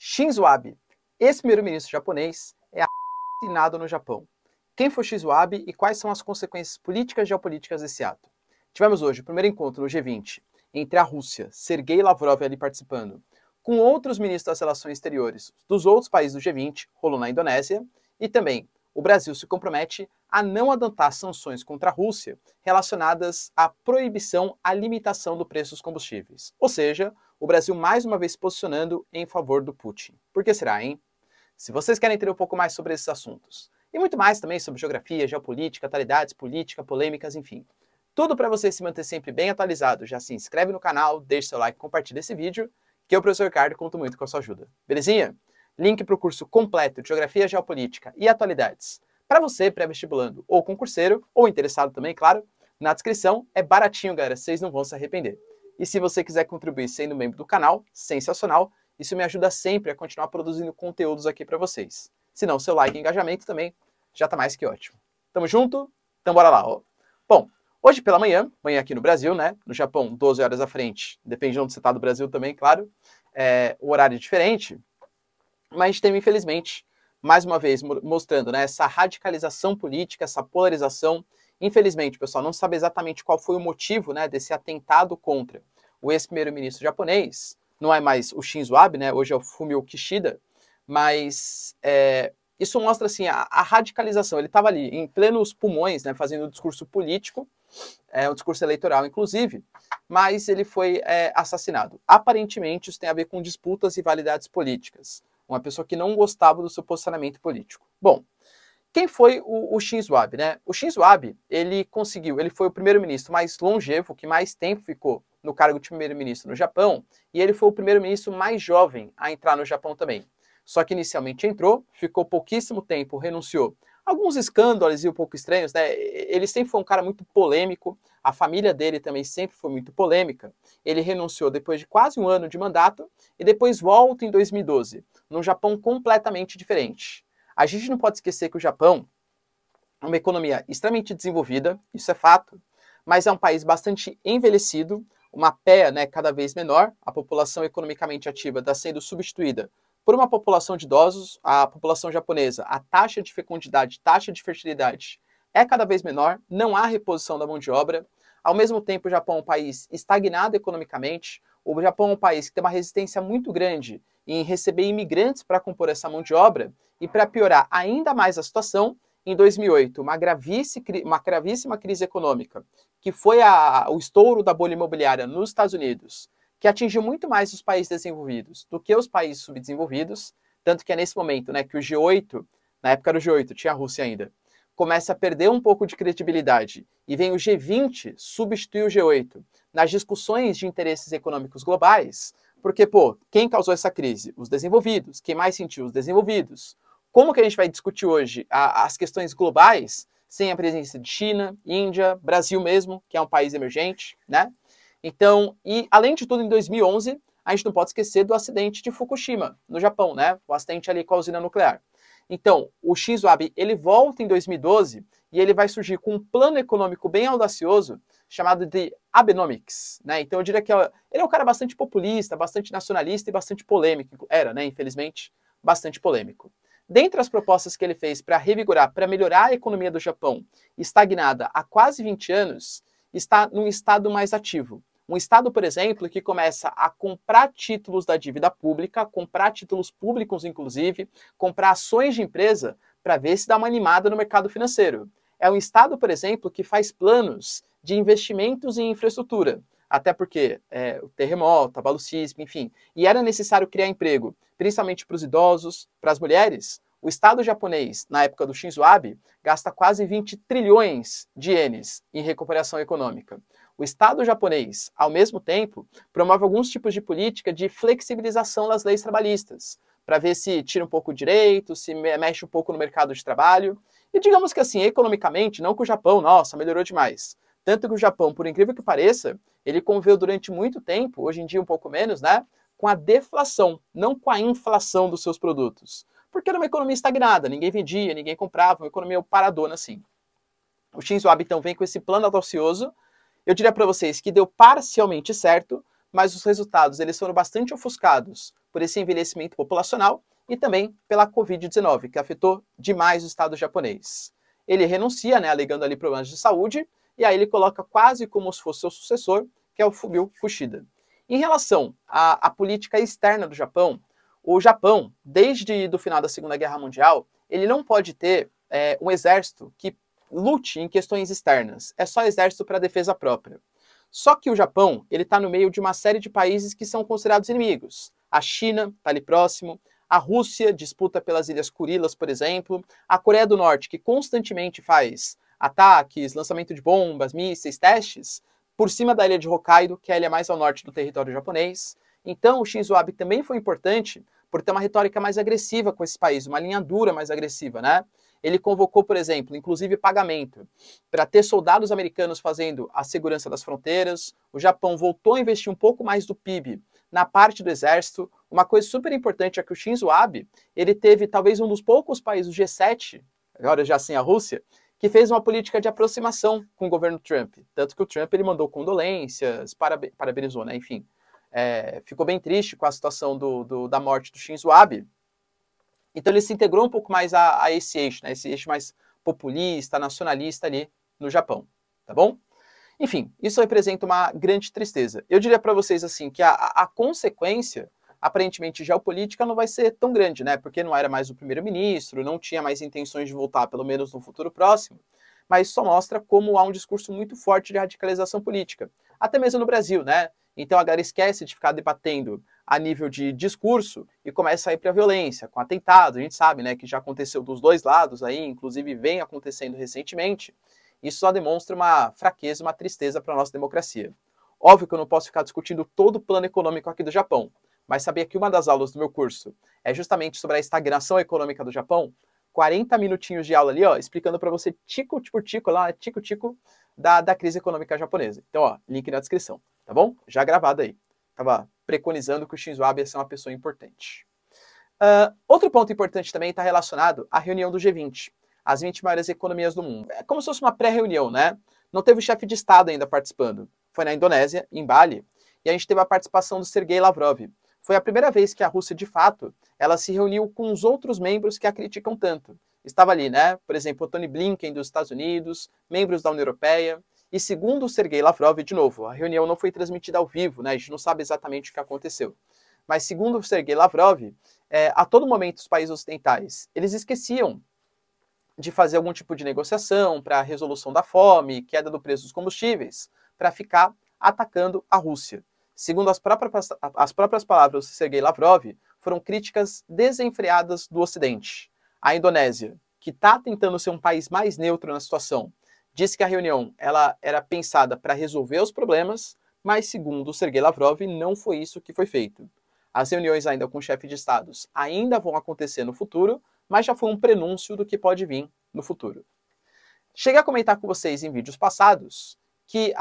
Shinzo Abe, ex-primeiro-ministro japonês, é assassinado no Japão. Quem foi Shinzo Abe e quais são as consequências políticas e geopolíticas desse ato? Tivemos hoje o primeiro encontro no G20 entre a Rússia, Sergei Lavrov ali participando, com outros ministros das relações exteriores dos outros países do G20, rolou na Indonésia, e também o Brasil se compromete a não adotar sanções contra a Rússia relacionadas à proibição, à limitação do preço dos combustíveis. Ou seja, o Brasil mais uma vez se posicionando em favor do Putin. Por que será, hein? Se vocês querem entender um pouco mais sobre esses assuntos, e muito mais também sobre geografia, geopolítica, atualidades, política, polêmicas, enfim, tudo para você se manter sempre bem atualizado, já se inscreve no canal, deixa seu like, compartilha esse vídeo, que eu, professor Ricardo, conto muito com a sua ajuda. Belezinha? Link para o curso completo de Geografia, Geopolítica e Atualidades para você, pré-vestibulando ou concurseiro, ou interessado também, claro, na descrição. É baratinho, galera, vocês não vão se arrepender. E se você quiser contribuir sendo membro do canal, sensacional, isso me ajuda sempre a continuar produzindo conteúdos aqui para vocês. Se não, seu like e engajamento também já tá mais que ótimo. Tamo junto? Então bora lá, ó. Bom, hoje pela manhã aqui no Brasil, né? No Japão, 12 horas à frente, depende de onde você tá do Brasil também, claro, o horário é diferente, mas a gente teve, infelizmente, mais uma vez mostrando, né, essa radicalização política, essa polarização. Infelizmente, pessoal, não sabe exatamente qual foi o motivo, né, desse atentado contra o ex-primeiro-ministro japonês. Não é mais o Shinzo Abe, né, hoje é o Fumio Kishida, mas isso mostra assim, a radicalização. Ele estava ali em plenos pulmões, né, fazendo um discurso político, um discurso eleitoral, inclusive, mas ele foi assassinado. Aparentemente, isso tem a ver com disputas e rivalidades políticas. Uma pessoa que não gostava do seu posicionamento político. Bom, quem foi o Shinzo Abe, né? O Shinzo Abe, ele foi o primeiro-ministro mais longevo, que mais tempo ficou no cargo de primeiro-ministro no Japão, e ele foi o primeiro-ministro mais jovem a entrar no Japão também. Só que inicialmente entrou, ficou pouquíssimo tempo, renunciou. Alguns escândalos e um pouco estranhos, né? Ele sempre foi um cara muito polêmico, a família dele também sempre foi muito polêmica. Ele renunciou depois de quase um ano de mandato e depois volta em 2012, num Japão completamente diferente. A gente não pode esquecer que o Japão é uma economia extremamente desenvolvida, isso é fato, mas é um país bastante envelhecido, uma PEA, né, cada vez menor, a população economicamente ativa está sendo substituída por uma população de idosos. A população japonesa, a taxa de fecundidade, taxa de fertilidade é cada vez menor, não há reposição da mão de obra. Ao mesmo tempo, o Japão é um país estagnado economicamente, o Japão é um país que tem uma resistência muito grande em receber imigrantes para compor essa mão de obra, e para piorar ainda mais a situação, em 2008, uma gravíssima crise econômica, que foi o estouro da bolha imobiliária nos Estados Unidos, que atingiu muito mais os países desenvolvidos do que os países subdesenvolvidos, tanto que é nesse momento, né, que o G8, na época do G8, tinha a Rússia ainda, começa a perder um pouco de credibilidade e vem o G20 substituir o G8 nas discussões de interesses econômicos globais, porque, quem causou essa crise? Os desenvolvidos. Quem mais sentiu? Os desenvolvidos. Como que a gente vai discutir hoje as questões globais sem a presença de China, Índia, Brasil mesmo, que é um país emergente, né? Então, e além de tudo, em 2011, a gente não pode esquecer do acidente de Fukushima, no Japão, né? O acidente ali com a usina nuclear. Então, o Shinzo Abe, ele volta em 2012 e ele vai surgir com um plano econômico bem audacioso chamado de Abenomics, né? Então eu diria que ele é um cara bastante populista, bastante nacionalista e bastante polêmico. Era, né, infelizmente, bastante polêmico. Dentre as propostas que ele fez para revigorar, para melhorar a economia do Japão, estagnada há quase 20 anos, está num estado mais ativo. Um estado, por exemplo, que começa a comprar títulos da dívida pública, comprar títulos públicos, inclusive, comprar ações de empresa para ver se dá uma animada no mercado financeiro. É um estado, por exemplo, que faz planos de investimentos em infraestrutura, até porque o terremoto, abalo sísmico, enfim, e era necessário criar emprego, principalmente para os idosos, para as mulheres. O Estado japonês, na época do Shinzo Abe, gasta quase 20 trilhões de ienes em recuperação econômica. O Estado japonês, ao mesmo tempo, promove alguns tipos de política de flexibilização das leis trabalhistas, para ver se tira um pouco o direito, se mexe um pouco no mercado de trabalho. E digamos que assim, economicamente, não que o Japão, nossa, melhorou demais. Tanto que o Japão, por incrível que pareça, ele conviveu durante muito tempo, hoje em dia um pouco menos, né, com a deflação, não com a inflação dos seus produtos. Porque era uma economia estagnada, ninguém vendia, ninguém comprava, uma economia paradona assim. O Shinzo Abe então vem com esse plano audacioso. Eu diria para vocês que deu parcialmente certo, mas os resultados eles foram bastante ofuscados por esse envelhecimento populacional e também pela Covid-19, que afetou demais o Estado japonês. Ele renuncia, né, alegando ali problemas de saúde, e aí ele coloca quase como se fosse seu sucessor, que é o Fumio Kishida. Em relação à política externa do Japão, o Japão, desde o final da Segunda Guerra Mundial, ele não pode ter um exército que lute em questões externas. É só exército para defesa própria. Só que o Japão, ele está no meio de uma série de países que são considerados inimigos. A China está ali próximo, a Rússia disputa pelas Ilhas Kurilas, por exemplo, a Coreia do Norte, que constantemente faz ataques, lançamento de bombas, mísseis, testes, por cima da ilha de Hokkaido, que é a ilha mais ao norte do território japonês. Então o Shinzo Abe também foi importante por ter uma retórica mais agressiva com esse país, uma linha dura mais agressiva, né? Ele convocou, por exemplo, inclusive pagamento para ter soldados americanos fazendo a segurança das fronteiras. O Japão voltou a investir um pouco mais do PIB na parte do exército. Uma coisa super importante é que o Shinzo Abe, ele teve talvez um dos poucos países do G7, agora já sem a Rússia, que fez uma política de aproximação com o governo Trump. Tanto que o Trump ele mandou condolências, parabenizou, né? Enfim, ficou bem triste com a situação da morte do Shinzo Abe. Então ele se integrou um pouco mais a esse eixo, né? Esse eixo mais populista, nacionalista ali no Japão, tá bom? Enfim, isso representa uma grande tristeza. Eu diria para vocês assim que a consequência, aparentemente geopolítica, não vai ser tão grande, né? Porque não era mais o primeiro-ministro, não tinha mais intenções de voltar, pelo menos no futuro próximo. Mas isso só mostra como há um discurso muito forte de radicalização política, até mesmo no Brasil, né? Então a galera esquece de ficar debatendo a nível de discurso e começa a ir para a violência, com atentados. A gente sabe, né, que já aconteceu dos dois lados aí, inclusive vem acontecendo recentemente. Isso só demonstra uma fraqueza, uma tristeza para a nossa democracia. Óbvio que eu não posso ficar discutindo todo o plano econômico aqui do Japão, mas sabia que uma das aulas do meu curso é justamente sobre a estagnação econômica do Japão? 40 minutinhos de aula ali, ó, explicando para você tico por tico lá, tico-tico da crise econômica japonesa. Então, ó, link na descrição, tá bom? Já gravado aí. Tava preconizando que o Shinzo Abe ia ser uma pessoa importante. Outro ponto importante também está relacionado à reunião do G20, as 20 maiores economias do mundo. É como se fosse uma pré-reunião, né? Não teve chefe de Estado ainda participando. Foi na Indonésia, em Bali, e a gente teve a participação do Sergei Lavrov. Foi a primeira vez que a Rússia, de fato, ela se reuniu com os outros membros que a criticam tanto. Estava ali, né? Por exemplo, o Tony Blinken dos Estados Unidos, membros da União Europeia. E segundo o Sergei Lavrov, de novo, a reunião não foi transmitida ao vivo, né? A gente não sabe exatamente o que aconteceu. Mas segundo o Sergei Lavrov, a todo momento os países ocidentais, eles esqueciam de fazer algum tipo de negociação para a resolução da fome, queda do preço dos combustíveis, para ficar atacando a Rússia. Segundo as próprias palavras do Sergei Lavrov, foram críticas desenfreadas do Ocidente. A Indonésia, que está tentando ser um país mais neutro na situação, disse que a reunião ela era pensada para resolver os problemas, mas segundo o Sergei Lavrov, não foi isso que foi feito. As reuniões ainda com chefes de estados ainda vão acontecer no futuro, mas já foi um prenúncio do que pode vir no futuro. Cheguei a comentar com vocês em vídeos passados que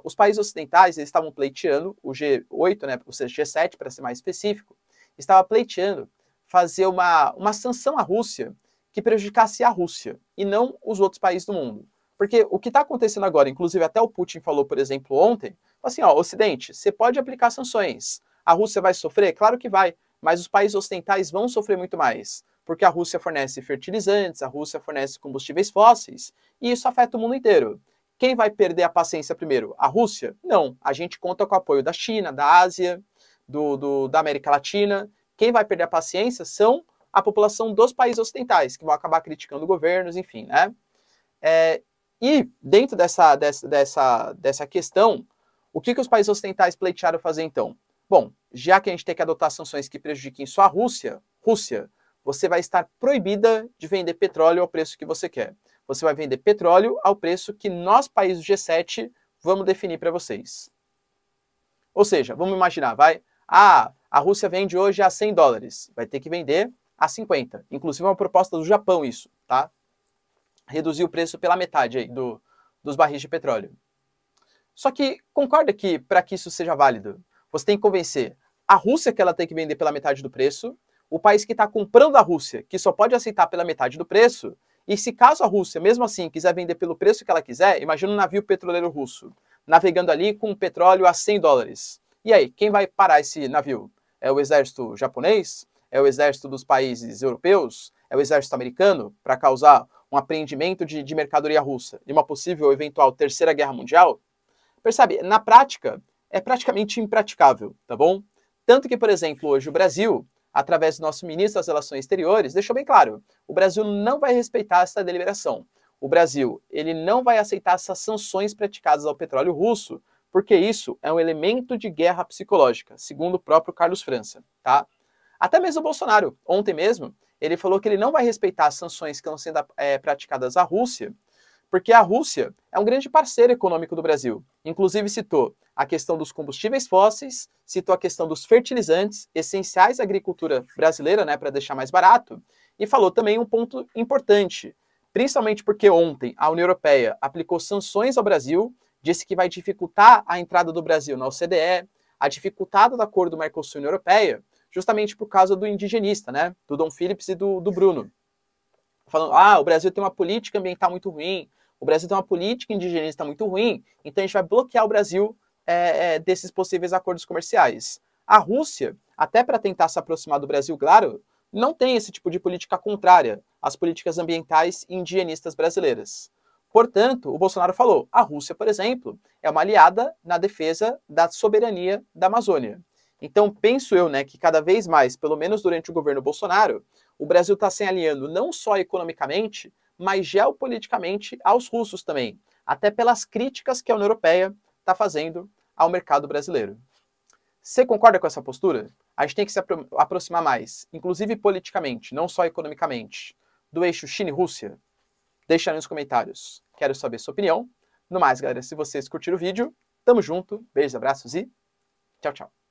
os países ocidentais eles estavam pleiteando, o G8, né, ou seja, G7 para ser mais específico, estava pleiteando fazer uma sanção à Rússia que prejudicasse a Rússia e não os outros países do mundo. Porque o que está acontecendo agora, inclusive até o Putin falou, por exemplo, ontem, assim, ó, Ocidente, você pode aplicar sanções. A Rússia vai sofrer? Claro que vai, mas os países ocidentais vão sofrer muito mais, porque a Rússia fornece fertilizantes, a Rússia fornece combustíveis fósseis, e isso afeta o mundo inteiro. Quem vai perder a paciência primeiro? A Rússia? Não. A gente conta com o apoio da China, da Ásia, da América Latina. Quem vai perder a paciência são a população dos países ocidentais, que vão acabar criticando governos, enfim, né? E dentro dessa questão, o que os países ocidentais pleitearam fazer então? Bom, já que a gente tem que adotar sanções que prejudiquem só a Rússia, você vai estar proibida de vender petróleo ao preço que você quer. Você vai vender petróleo ao preço que nós, países do G7, vamos definir para vocês. Ou seja, vamos imaginar, a Rússia vende hoje a $100, vai ter que vender a 50. Inclusive é uma proposta do Japão isso, tá? Reduzir o preço pela metade aí dos barris de petróleo. Só que concorda que para que isso seja válido, você tem que convencer a Rússia que ela tem que vender pela metade do preço, o país que está comprando da Rússia, que só pode aceitar pela metade do preço, e se caso a Rússia, mesmo assim, quiser vender pelo preço que ela quiser, imagina um navio petroleiro russo, navegando ali com petróleo a $100. E aí, quem vai parar esse navio? É o exército japonês? É o exército dos países europeus? É o exército americano para causar um apreendimento de mercadoria russa e uma possível eventual terceira guerra mundial? Percebe? Na prática, é praticamente impraticável, tá bom? Tanto que, por exemplo, hoje o Brasil, através do nosso ministro das Relações Exteriores, deixou bem claro, o Brasil não vai respeitar essa deliberação. O Brasil, ele não vai aceitar essas sanções praticadas ao petróleo russo, porque isso é um elemento de guerra psicológica, segundo o próprio Carlos França, tá? Até mesmo o Bolsonaro, ontem mesmo, ele falou que ele não vai respeitar as sanções que estão sendo praticadas à Rússia, porque a Rússia é um grande parceiro econômico do Brasil. Inclusive citou a questão dos combustíveis fósseis, citou a questão dos fertilizantes, essenciais à agricultura brasileira, né, para deixar mais barato, e falou também um ponto importante, principalmente porque ontem a União Europeia aplicou sanções ao Brasil, disse que vai dificultar a entrada do Brasil na OCDE, a dificultada do acordo do Mercosul e União Europeia, justamente por causa do indigenista, né, do Dom Phillips e do Bruno. Falando, o Brasil tem uma política ambiental muito ruim, o Brasil tem uma política indigenista muito ruim, então a gente vai bloquear o Brasil desses possíveis acordos comerciais. A Rússia, até para tentar se aproximar do Brasil, claro, não tem esse tipo de política contrária às políticas ambientais e indigenistas brasileiras. Portanto, o Bolsonaro falou, a Rússia, por exemplo, é uma aliada na defesa da soberania da Amazônia. Então, penso eu, né, que cada vez mais, pelo menos durante o governo Bolsonaro, o Brasil está se alinhando não só economicamente, mas geopoliticamente aos russos também, até pelas críticas que a União Europeia está fazendo ao mercado brasileiro. Você concorda com essa postura? A gente tem que se aproximar mais, inclusive politicamente, não só economicamente, do eixo China e Rússia? Deixa aí nos comentários. Quero saber sua opinião. No mais, galera, se vocês curtiram o vídeo, tamo junto, beijos, abraços e tchau, tchau.